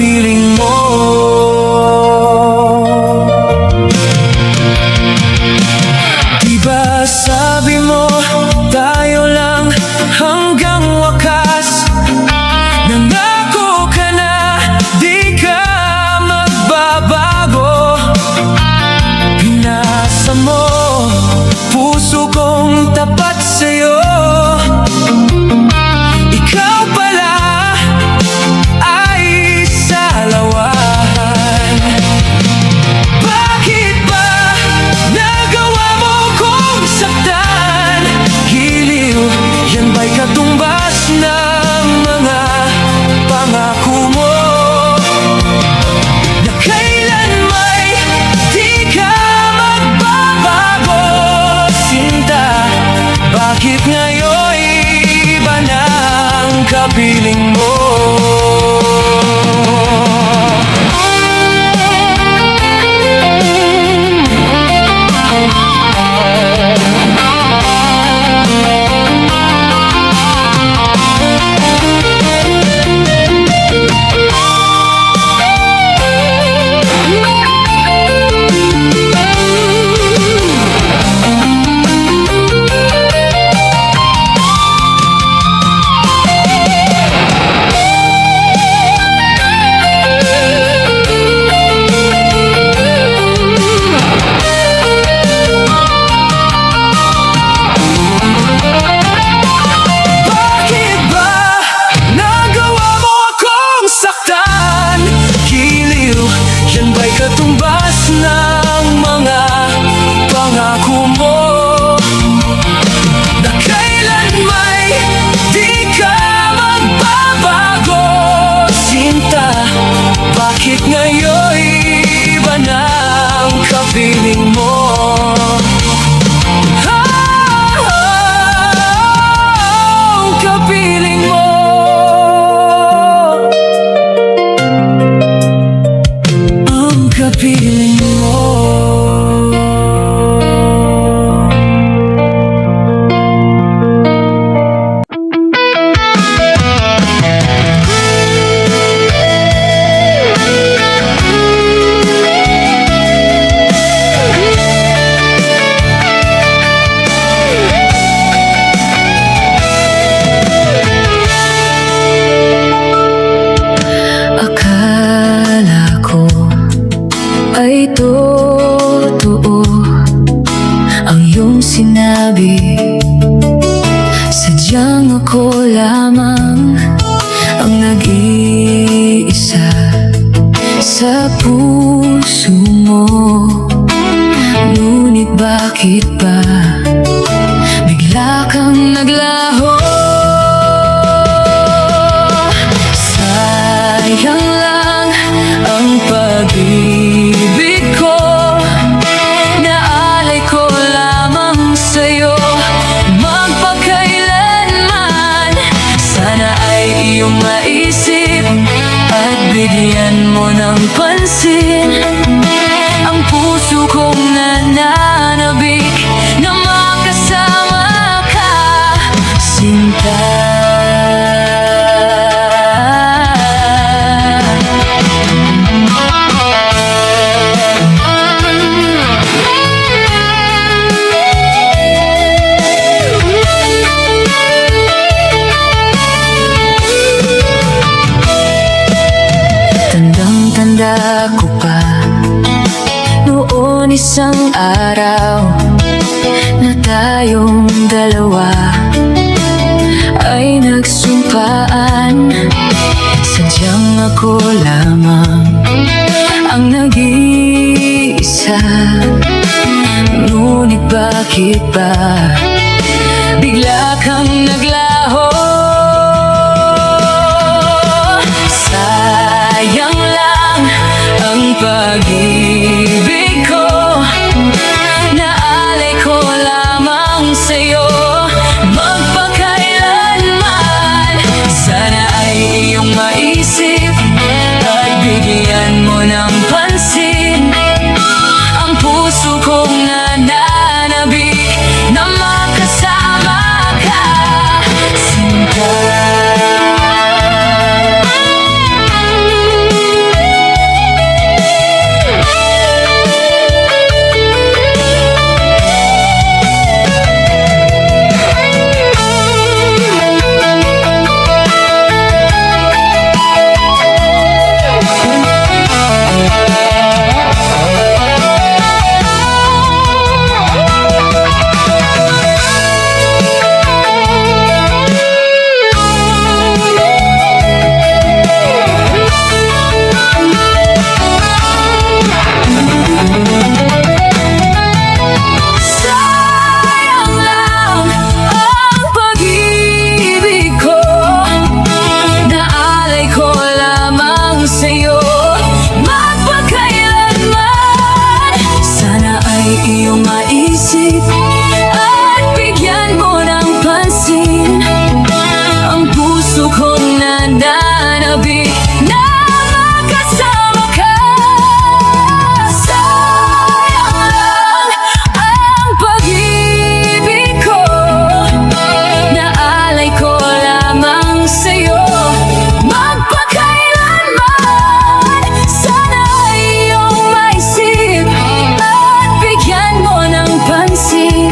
kapiling mo. Diba sabi mo, tayo lang hanggang wakas. Nangako ka na, di ka magbabago. Pinasa mo, puso kong tapat sa'yo. Ikaw pala ay salawan. Bakit ba nagawa mo kong saktan? Giliw, yan ba'y katumbas ng mga pangako mo? Na kailan may di ka magbabago, sinta. Bakit ngayon iba na ang kapiling mo? Katumbas ng mga pangako mo. Na kailan may di ka magbabago, sinta. Bakit ngayon iba na ang kapiling mo? Kapiling mo. Kapiling mo. Akala ko ay totoo ang iyong sinabi. Sadyang ako lamang ang nag-iisa sa puso mo. Ngunit bakit ba bigla kang naglaho? Sayang lang ang pag-ibig ko, naalay ko lamang sa'yo magpakailanman. Sana ay iyong maisip at bigyan mo ng pansin ang puso kong nananabik na makasama ka, sinta. Tanda ko pa noon isang araw na tayong dalawa ay nagsumpaan. Sadyang ako lamang ang nag-iisa. Ngunit bakit ba bigla kang naglaho? Sayang lang ang pag-ibig ko, naalay ko lamang sa'yo magpakailanman. Sana ay iyong maisip at bigyan mo ng pansin ang puso kong nananabik na makasama ka, sinta. maisip at bigyan mo ng pansin ang puso kong nananabik na makasama ka. Sayang lang ang pag-ibig ko, naalay ko lamang sa'yo magpakailanman. Sana iyong maisip at bigyan mo ng pansin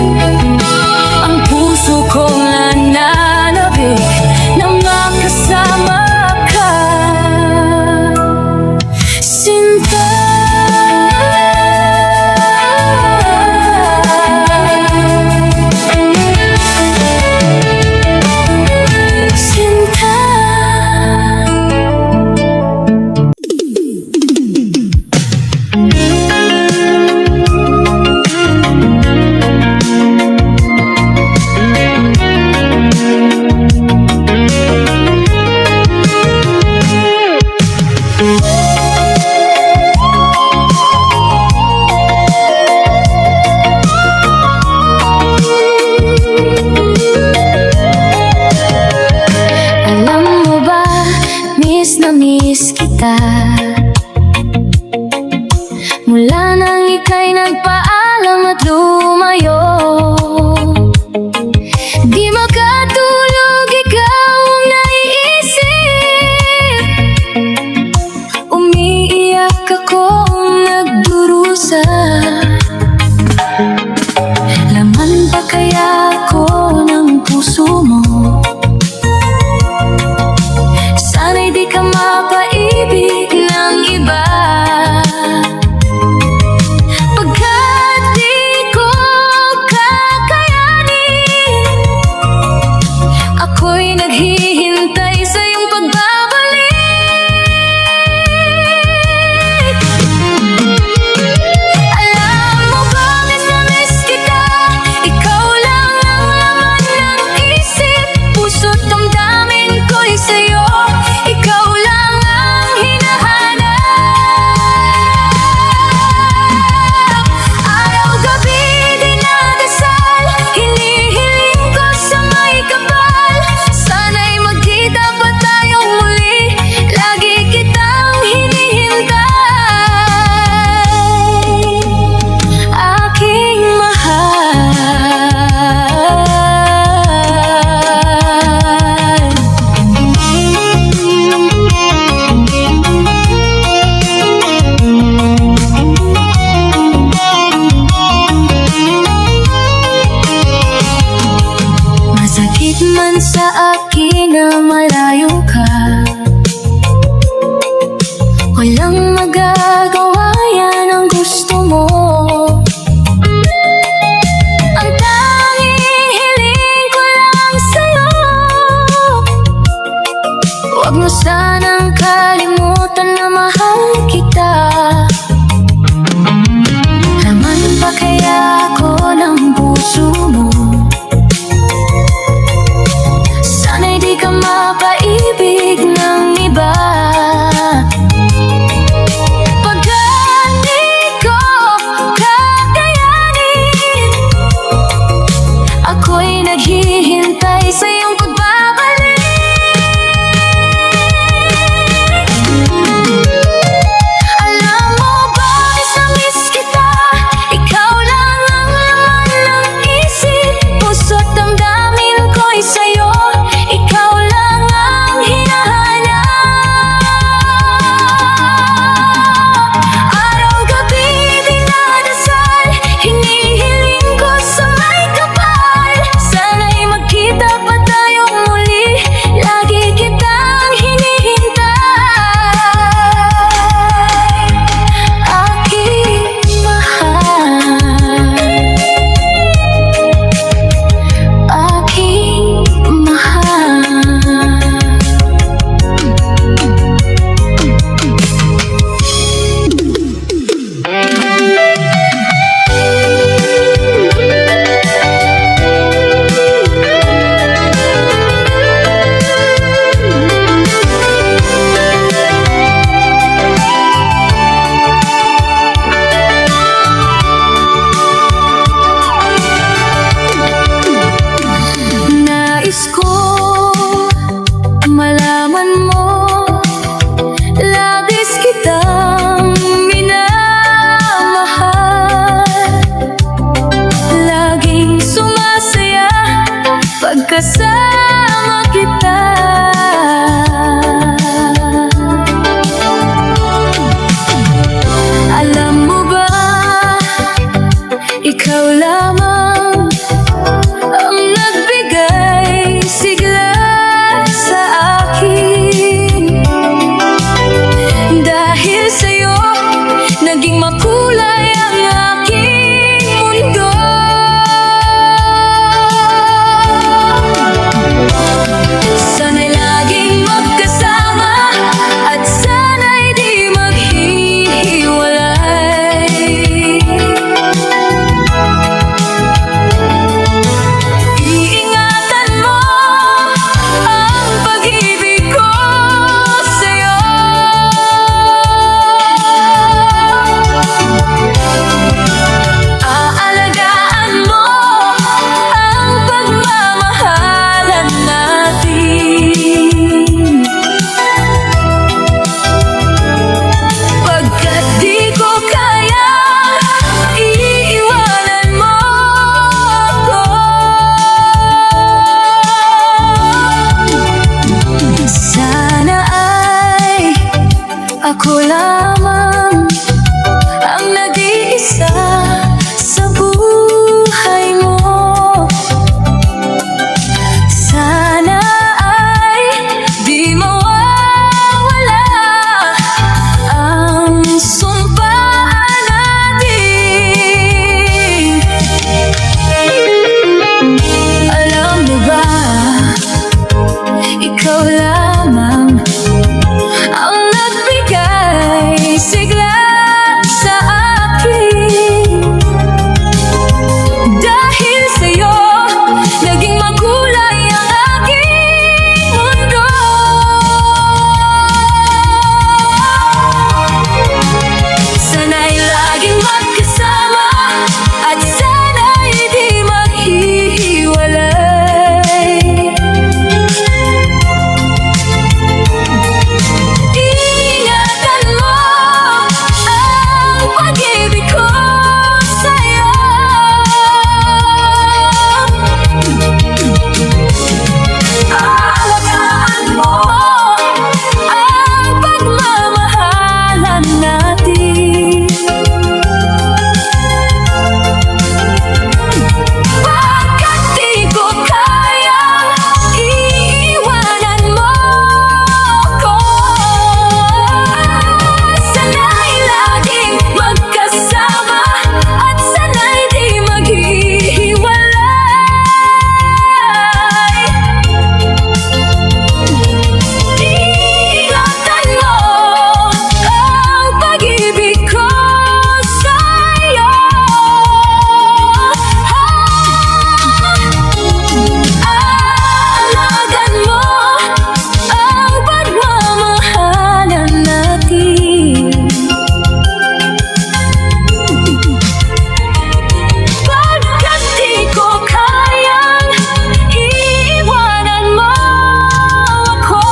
kasama kita. Alam mo ba, ikaw lamang ang nagbigay sigla sa akin. Dahil sa'yo, naging makulay ang aking mundo. Sana'y laging magkasama at sana'y di maghihiwalay. Iingatan mo ang pag-ibig ko sa'yo. Aalagaan mo ang pagmamahalan natin. Pagkat di ko kayang iiwanan mo ako. Sana ay ako lamang ang nag-iisa sa buhay mo. Sana ay di mawawala ang sumpaan natin. Alam mo ba, ikaw lamang ang nagbigay sigla sa akin. Dahil sa'yo, naging makulay ang aking mundo. Sana'y laging magkasama at sana'y di maghihiwalay. Ingatan mo ang pag-ibig ko sa'yo. Aalagaan mo ang pagmamahalan natin. Pagkat di ko kayang iiwanan mo ako. Sana'y laging magkasama at sana'y di maghihiwalay. Ingatan mo ang pag-ibig ko sa'yo. Aalagaan mo ang pagmamahalan natin. Pagkat di ko kayang iiwanan mo ako.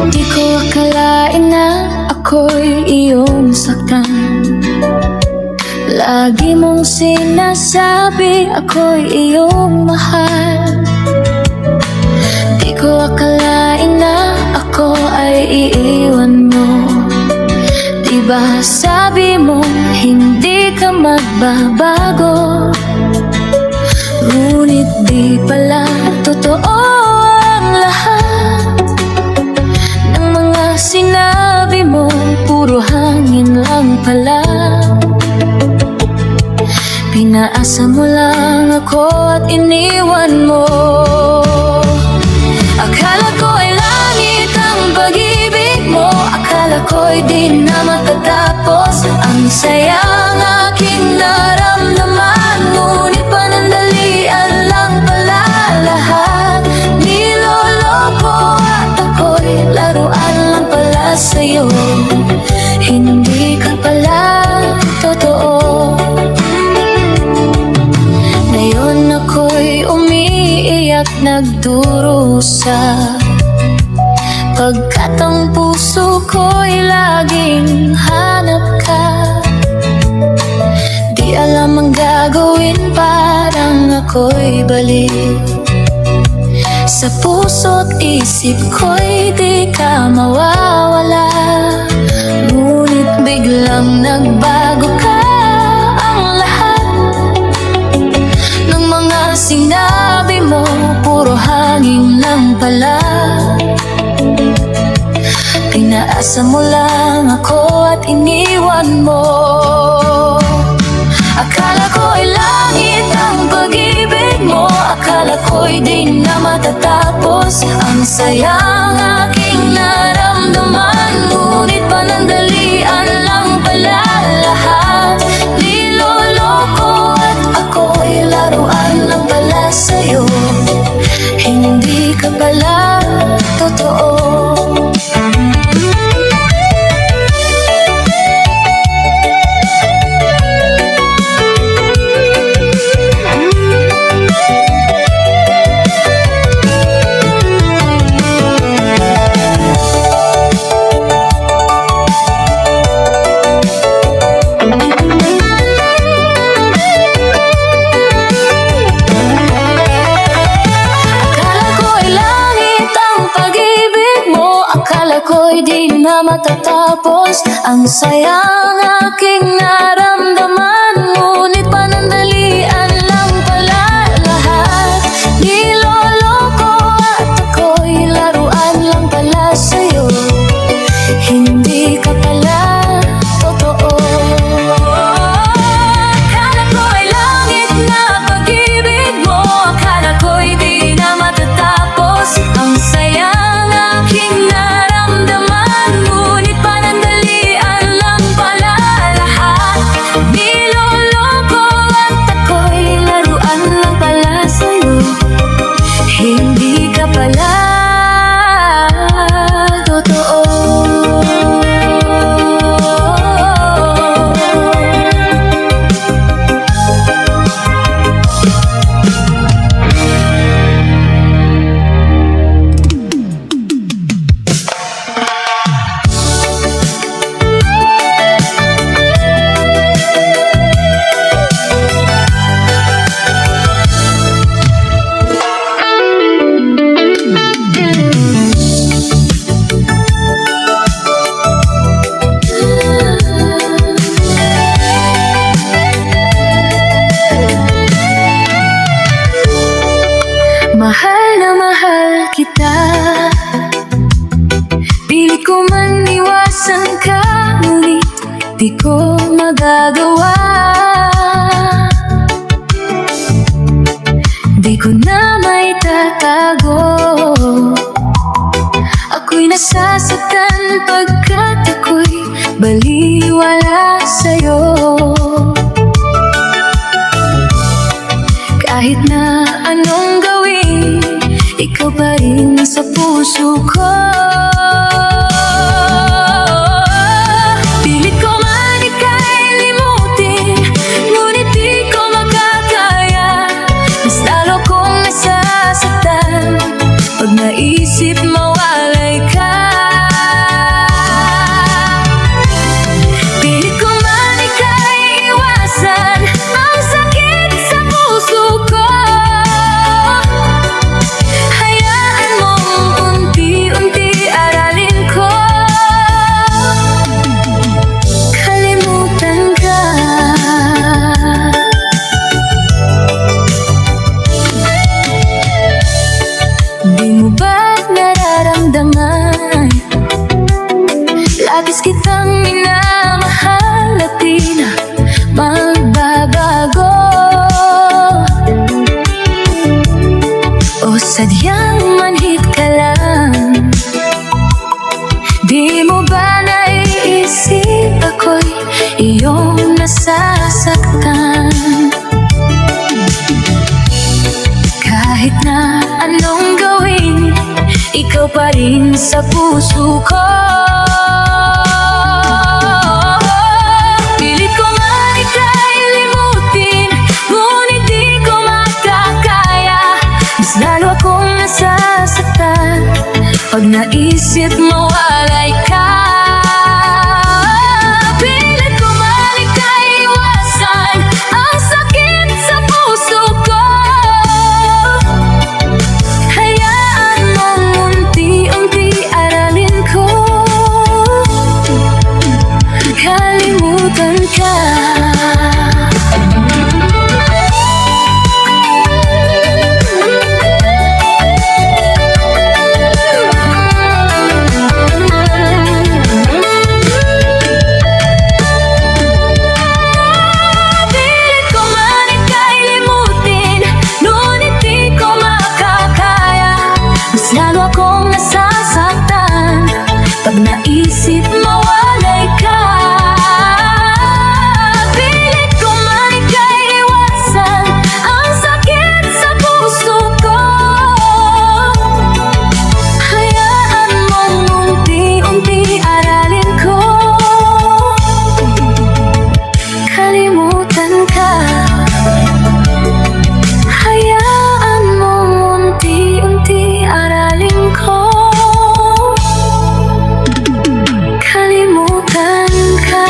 Di ko akalain na ako'y iyong saktan. Lagi mong sinasabi ako'y iyong mahal. Di ko akalain na ako ay iiwan mo. Diba sabi mo hindi ka magbabago? Ngunit di pala totoo ang lahat ng mga sinabi mo. Puro hangin lang pala. Pinaasa mo lang ako at iniwan mo. Akala ko ay langit ang pag-ibig mo. Akala ko'y di na matatapos. Ang sayang aking naramdaman. Ngunit panandalian lang pala lahat. Niloloko at ako'y laruan lang pala. nagdurusa, pagkat ang puso ko'y laging hanap ka. Di alam ang gagawin, parang ako'y balik. Sa puso't isip ko'y di ka mawawala. Ngunit biglang nagbago ka. Ang lahat ng mga sinabi mo puro hangin lang pala. Pinaasa mo lang ako at iniwan mo. Akala ko'y langit ang pag-ibig mo, akala ko'y di na matatapos ang sayang aking naramdaman. Ngunit panandalian lang pala lahat. Niloloko at ako'y laruan lang pala sa'yo. Hindi ka pala totoo. Ako'y di na matatapos ang sayang aking naramdaman. Ngunit panandalian lang pala lahat. Niloloko at ako'y laruan lang pala sa'yo. Hindi ka pala totoo. Akala ko'y langit na pag-ibig mo, akala ko'y di na matatapos ang sayang aking naramdaman. Ngunit panandalian lang pala lahat. Niloloko at ako'y laruan lang pala sa'yo. Hindi ka pala totoo. Mahal na mahal kita. Pilit ko man iwasan ka, ngunit di ko magagawa. Di ko na maitatago. Ako'y nasasaktan pagkat ako'y baliwala sa'yo. Kahit na anong gawin, ikaw pa rin sa puso ko. Pilit ko man ika'y limutin, ngunit di ko makakaya. Mas lalo kong nasasaktan pag naisip mawalay ka. Pilit ko man ika'y iwasan, ang sakit sa puso ko. Hayaan mong unti-unti aralin ko. Kalimutan ka. Di mo ba nararamdaman? Labis kitang minamahal at di na magbabago. O sadyang manhid ka lang? Di mo ba naiisip ako'y iyong nasasaktan? Kahit na anong gawin, ikaw pa rin sa puso ko. Pilit ko man ika'y limutin, ngunit di ko makakaya. Mas lalo akong pag naisip mawalay ka. Pilit ko man ikaiwasan ang sakit sa puso ko. Hayaan mong unti-unti aralin ko, kalimutan ka. Lalo akong nasasaktan pag naisip mawalay ka. Pilit ko man ikaiwasan ang sakit sa puso ko. Hayaan mong unti-unti aralin ko, kalimutan ka. Hayaan mong unti-unti aralin ko, kalimutan ka.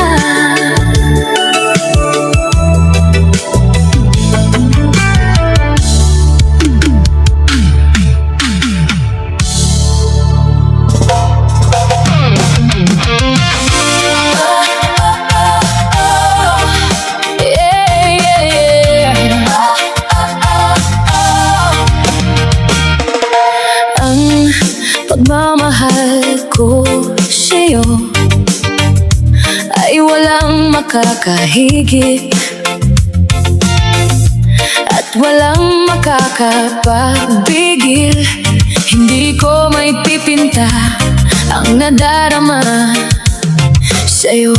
Ang pagmamahal ko sa'yo ay walang makakahigit at walang makakapagpigil. Hindi ko may pipinta ang nadarama sa'yo.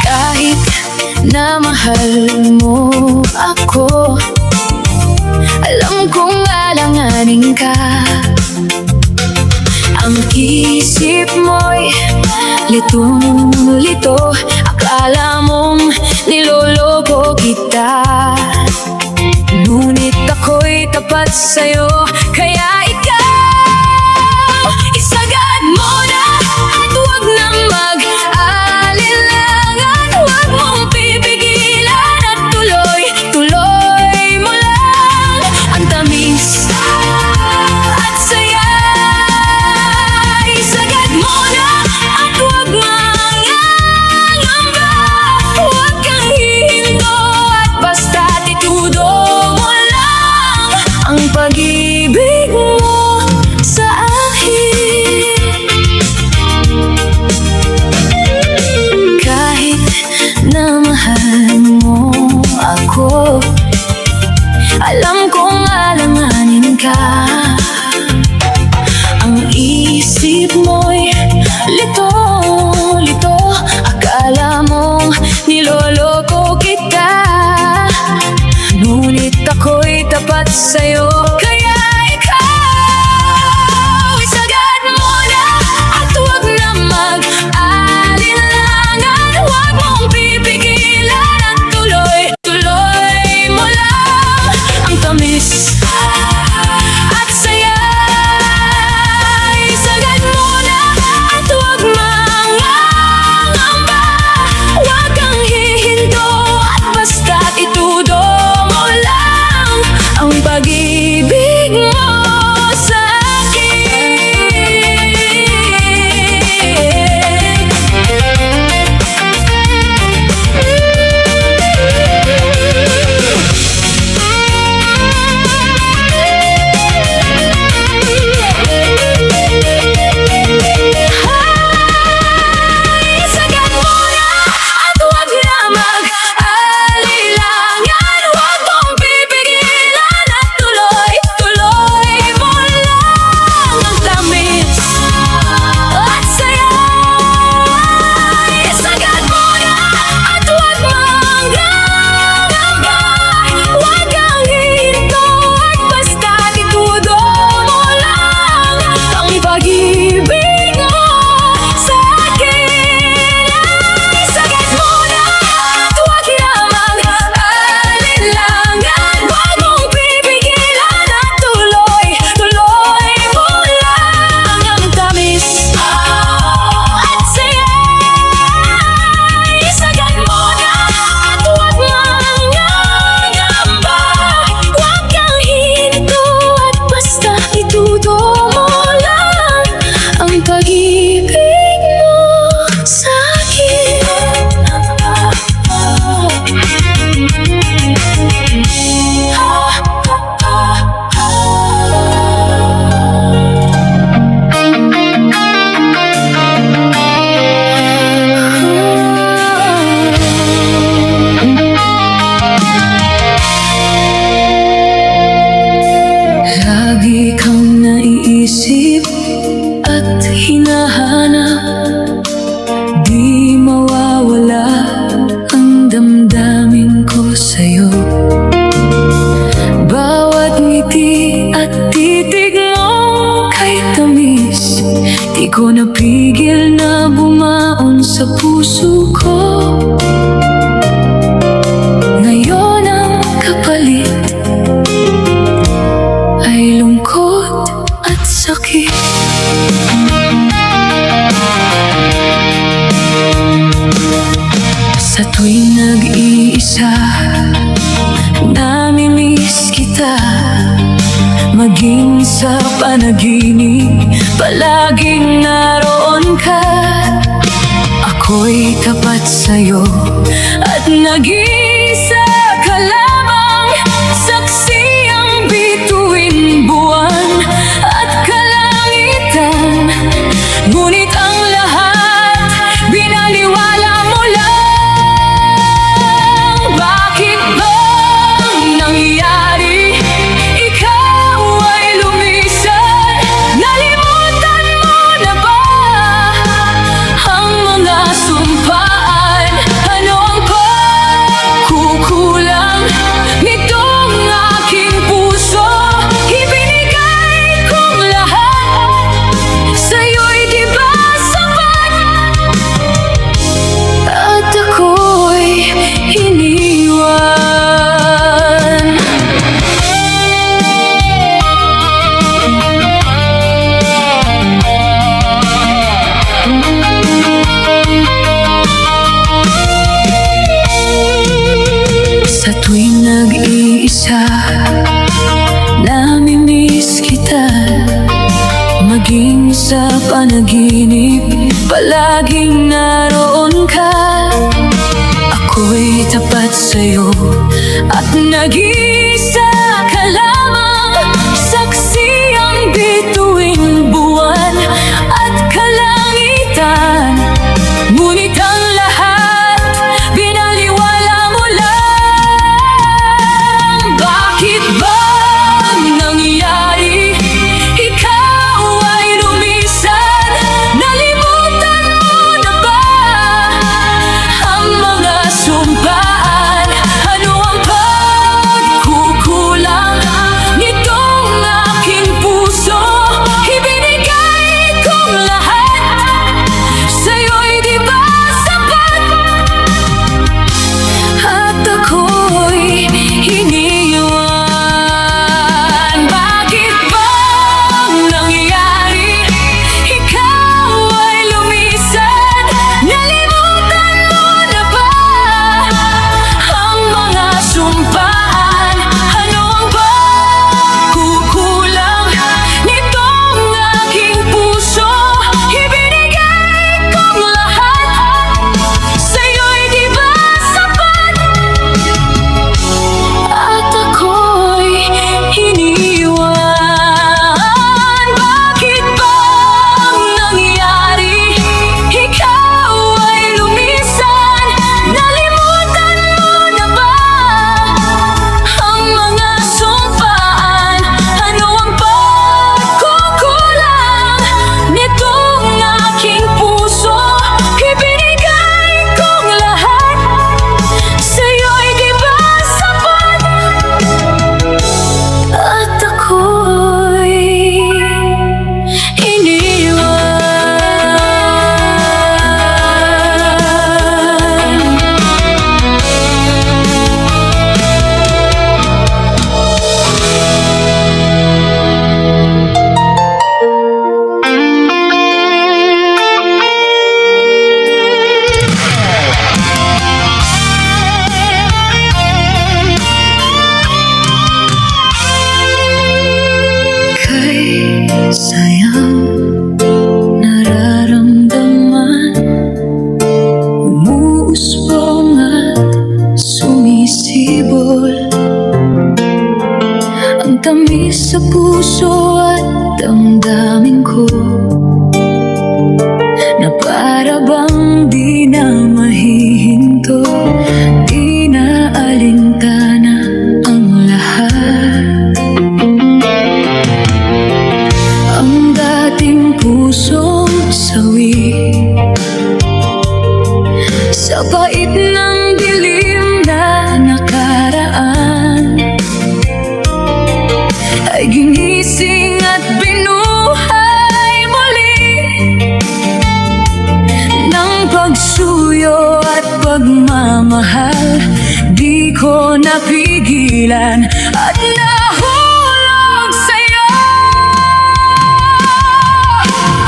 Kahit na mahal mo ako, alam kong alanganin ka. Ang isip mo'y litong-lito, akala mong niloloko kita. Ngunit ako'y tapat sa'yo, kaya ikaw isagad mo na at huwag na mag-alinlangan. Huwag mong pipigilan at tuloy-tuloy mo lang ang tamis at saya. Isagad mo na at huwag mangangamba. Huwag kang hihinto at basta't itudo mo lang ang pag-ibig mo sa akin. Kahit na mahal mo ako, alam kong alanganin ka. Ang isip mo'y lito-lito, akala mong niloloko kita. Ngunit ako'y tapat sa'yo, kaya ikaw isagad mo na at huwag na mag-alinlangan. Huwag mong pipigilan at tuloy-tuloy mo lang ang tamis at saya. Isagad mo na at huwag mangangamba. Huwag kang hihinto at basta't itudo mo lang ang pag-ibig ko napigil na bumaon sa puso ko. Ngayon ang kapalit ay lungkot at sakit. Sa tuwing nag-iisa, namimiss kita. Maging sa panaginip, palaging naroon ka. Ako'y tapat sa'yo at nag-iisa ka lamang. Saksi ang bituin buwan at kalangitan. Ngunit ang lahat, binaliwala mo lang. Bakit ba nangyari? Ikaw ay lumisan. Nalimutan mo na ba ang mga sumpaan? Ano ang pagkukulang nitong aking puso? Ibinigay kong lahat, sa'yo'y di ba sapat? At ako'y iniwan. Sa tuwing nag-iisa, namimiss kita. Maging sa panaginip, palaging naroon ka. Ako'y tapat sa'yo at nag-iisa ka lamang. Saksi ang bituin buwan at kalangitan. Ngunit ang lahat, binaliwala mo lang. Bakit ba nangyari? Ikaw ay lumisan. Nalimutan mo na ba ang mga sumpaan? Ano ang pagkukulang nitong aking puso? Ibinigay kong lahat, sa'yo'y di ba sapat? At ako'y iniwan. Bakit ba nangyari? Ikaw ay lumisan. Nalimutan mo na ba ang mga sumpaan? Ano ang pagkukulang nitong aking puso? Ibinigay kong lahat, sa'yo'y di ba sapat? At ako'y iniwan. Bakit ba nangyari? Ikaw ay lumisan. Nalimutan mo na ba ang mga sumpaan? Ano ang pagkukulang nitong aking puso? Ibinigay kong lahat, sa'yo'y di ba sapat? At ako'y iniwan. Kay sayang nararamdaman, umuusbong at sumisibol. Ang tamis sa puso at damdamin ko, na para bang di na mahihinto. Di na alintana ang lahat. Ang dating pusong sawi, sa bait ng dilim na nakaraan, ay ginising at binuhay mo napigilan at nahulog sa'yo.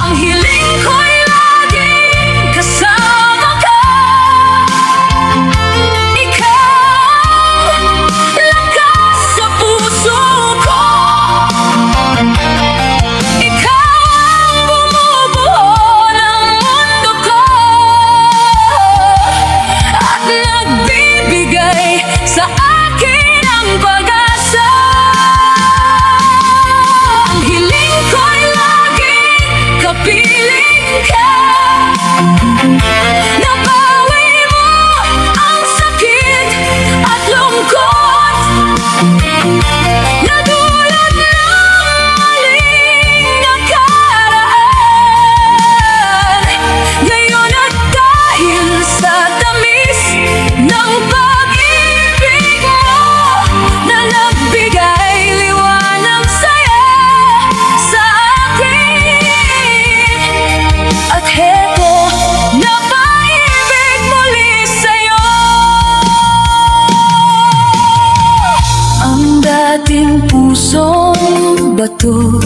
Ang hiling ko'y laging kasama ka. Ikaw lakas sa puso ko. Ikaw ang bumubuo ng mundo ko at nagbibigay sa akin ang pag-asa. Ang hiling ko'y laging kapiling ka. Nabawi mo ang sakit at lungkot na dulot ng maling nakaraan. Ngayon at dahil sa tamis ng pag-ibig mo na nagbigay liwanag saya sa akin, at heto napaibig muli sa'yo. Ang dating pusong bato,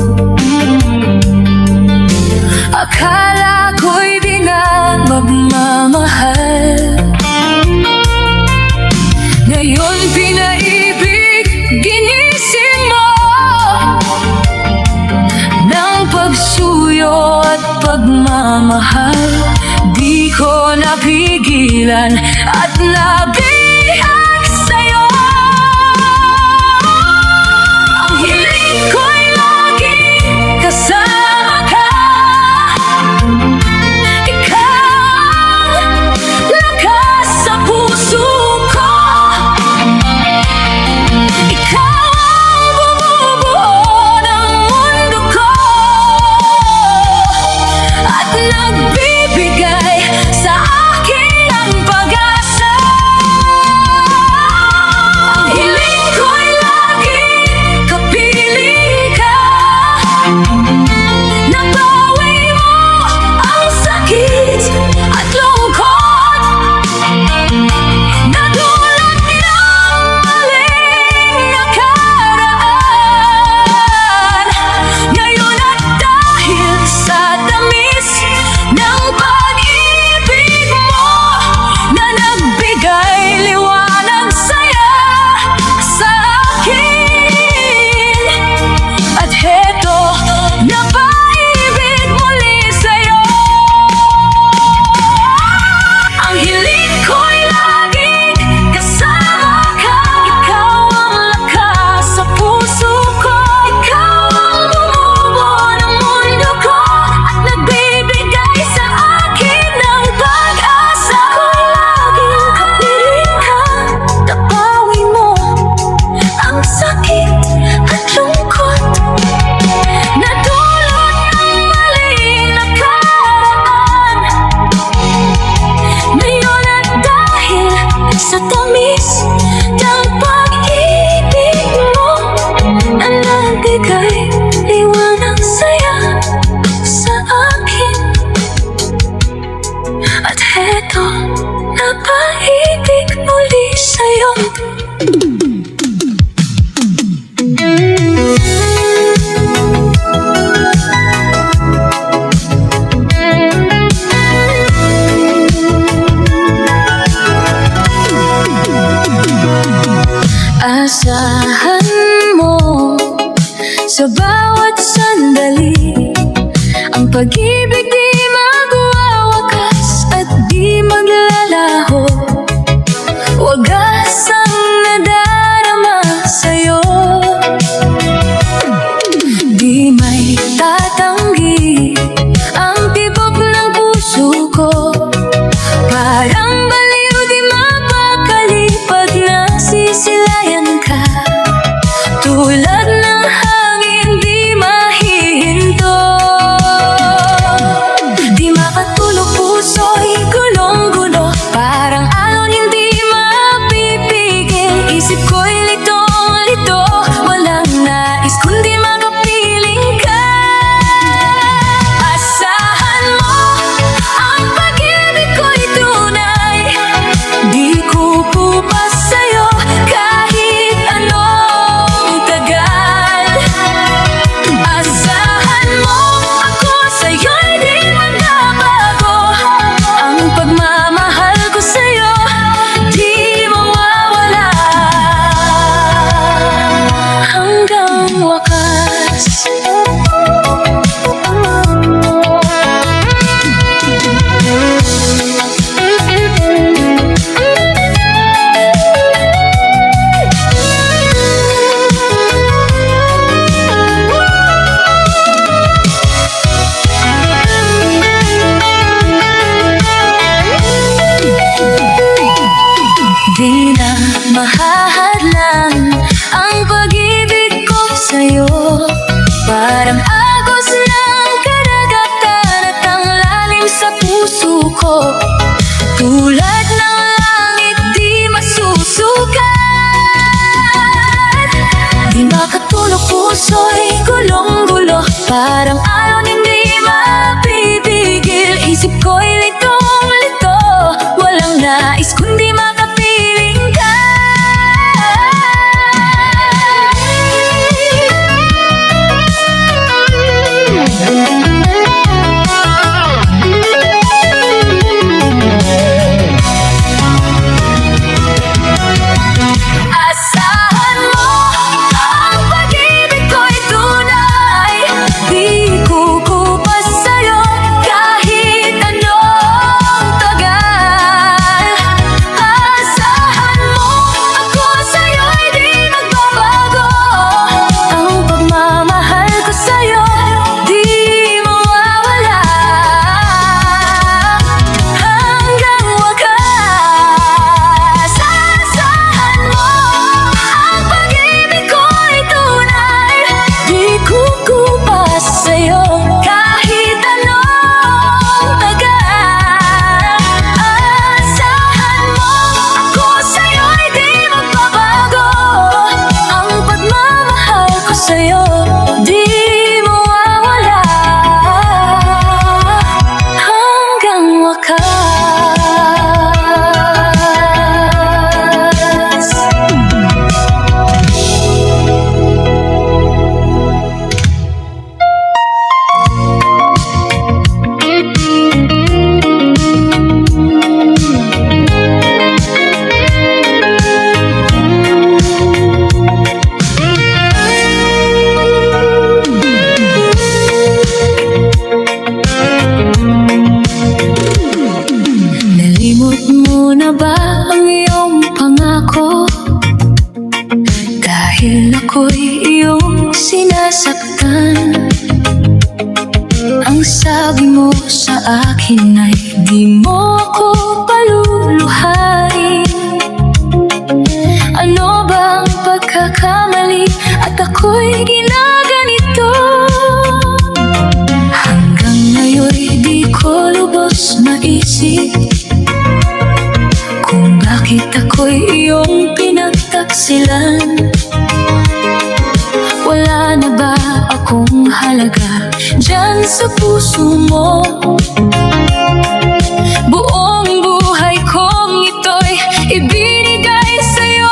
akala ko'y di na magmamahal. Ngayon pinaibig, ginising mo ng pagsuyo at pagmamahal. Di ko napigilan at nabihag sa'yo. Ang hiling ko'y laging kasama ka. Ikaw lakas sa puso ko. Ikaw ang bumubuo ng mundo ko at nagbibigay sa akin ang pag-asa. Ang hiling ko'y laging kapiling ka. Nabawi mo ang sakit at lungkot na dulot ng maling nakaraan. Ngayon at dahil sa tamis ng pag-ibig mo na nagbigay liwanag saya sa akin, at heto napaibig muli sa'yo. Ang hiling ko'y laging kasama ka. Ikaw ang lakas sa puso ko. Ikaw ang bumubuo ng mundo ko at nagbibigay sa akin ng pag-asa. Ko'y laging kapiling ka. Nabawi mo ang sakit at lungkot na dulot ng maling nakaraan. Ngayon at dahil sa tamis ng pag-ibig mo na nagbigay liwanag saya sa akin, at heto napaibig muli sa'yo. Asahan mo sa bawat sandali ang pag-ibig di magwawakas at di maglalaho. Wagas ang nadarama sa'yo. Di may tatanggi ang tibok ng puso ko. Parang baliw di mapakali pag nasisilayan ka. Tulad ng hangin di mahihinto. Di makatulog puso'y gulong-gulo. Parang alon hindi mapipigil. puso'y gulong-gulo, parang alon hindi mapipigil. Isip ko'y litong-lito, walang nais kundi makapiling ka. Asahan mo, ang pag-ibig ko'y tunay, di kukupas sa'yo kahit anong tagal. Asahan mo, ako sa'yo'y di magbabago, ang pagmamahal ko sa'yo di mawawala hanggang wakas. Asahan mo, ang pag-ibig ko'y tunay, di kukupas sa'yo kahit anong tagal. Asahan mo, ako sa'yo'y di magbabago, ang pagmamahal ko sa'yo di mawawala hanggang wakas. Nalimot mo na ba ang iyong pangako? Dahil ako'y iyong sinasaktan. Ang sabi mo sa akin ay di mo ako paluluhain. Ano bang pagkakamali at ako'y ginaganito? Hanggang ngayon'y di ko lubos maisip kung bakit ako'y iyong pinagtaksilan. Wala na ba akong halaga dyan sa puso mo? Buong buhay kong ito'y ibinigay sa'yo.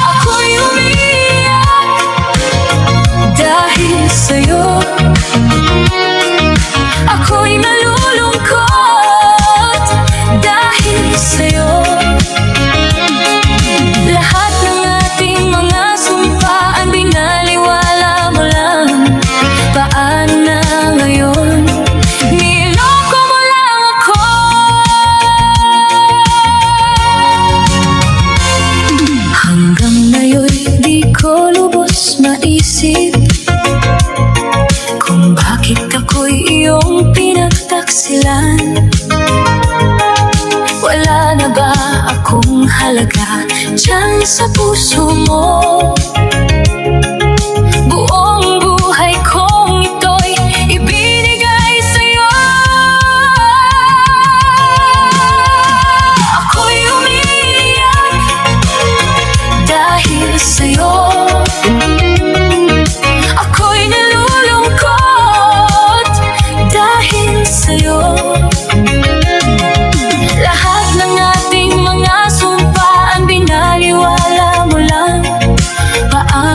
Ako'y umiiyak dahil sa'yo, ako'y nalulungkot dahil sa'yo. Lahat ng ating mga sumpaan binaliwala mo lang. Paano na ngayon? Niloko mo lang ako. Hanggang ngayon'y di ko lubos maisip kung bakit ako'y iyong pinagtaksilan. Wala na ba akong halaga dyan sa puso mo? Buong buhay kong ito'y ibinigay sa'yo. Ako'y umiiyak dahil sa'yo, ako'y nalulungkot dahil sa'yo. Lahat ng ating mga sumpaan binaliwala mo lang. Paano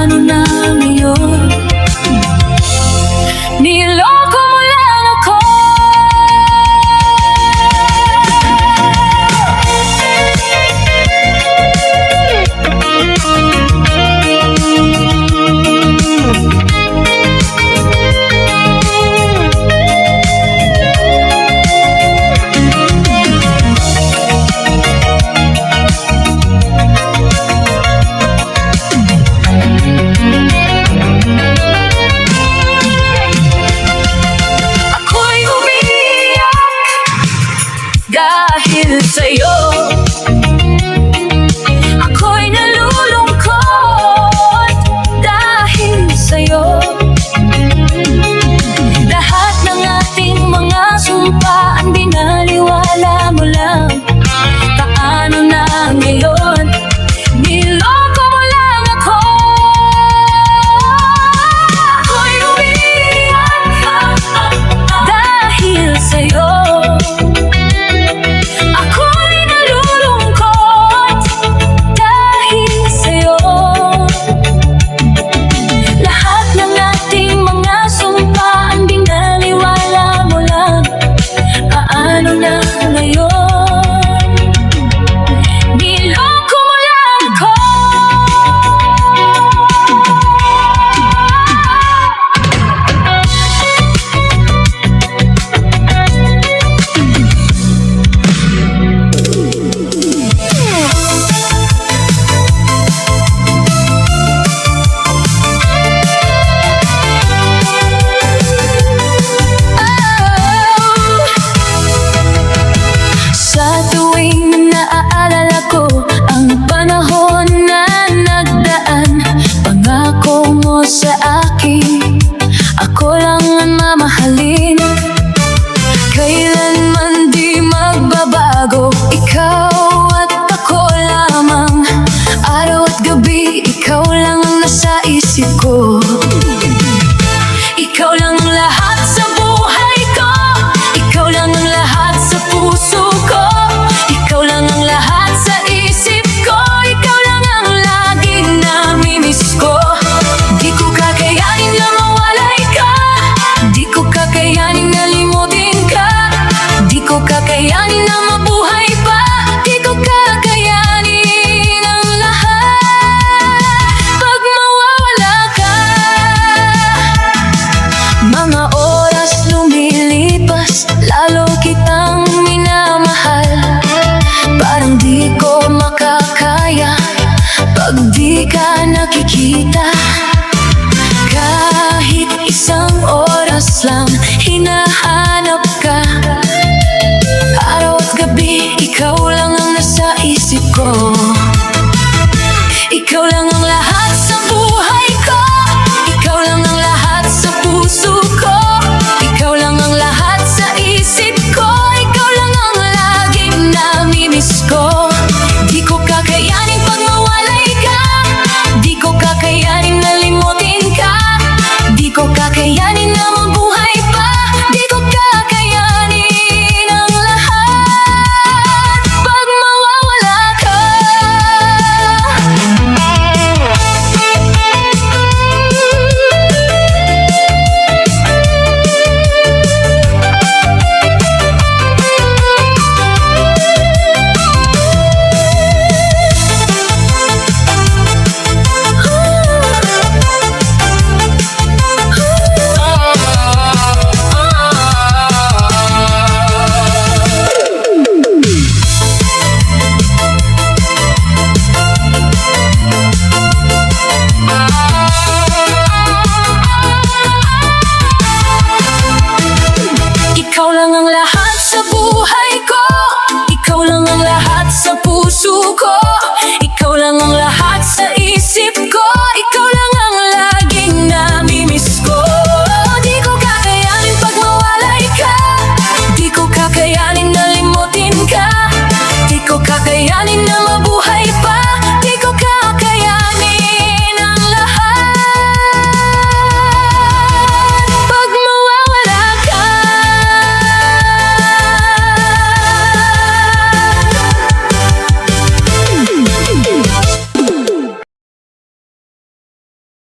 isip ko. Ikaw lang ang lahat sa buhay ko, ikaw lang ang lahat sa puso ko, ikaw lang ang lahat sa isip ko, ikaw lang ang laging namimiss ko. Di ko kakayanin na mawalay ka, di ko kakayanin na limutin ka, di ko kakayanin na mabuhay pa, di ko kakayanin ang lahat pag mawawala ka. Mga oras lumilipas, lalo kitang minamahal, parang di ko makakaya pag di ka nakikita. Kahit isang oras lang hinahanap ka, araw at gabi ikaw lang ang nasa isip ko. Ikaw lang ang lahat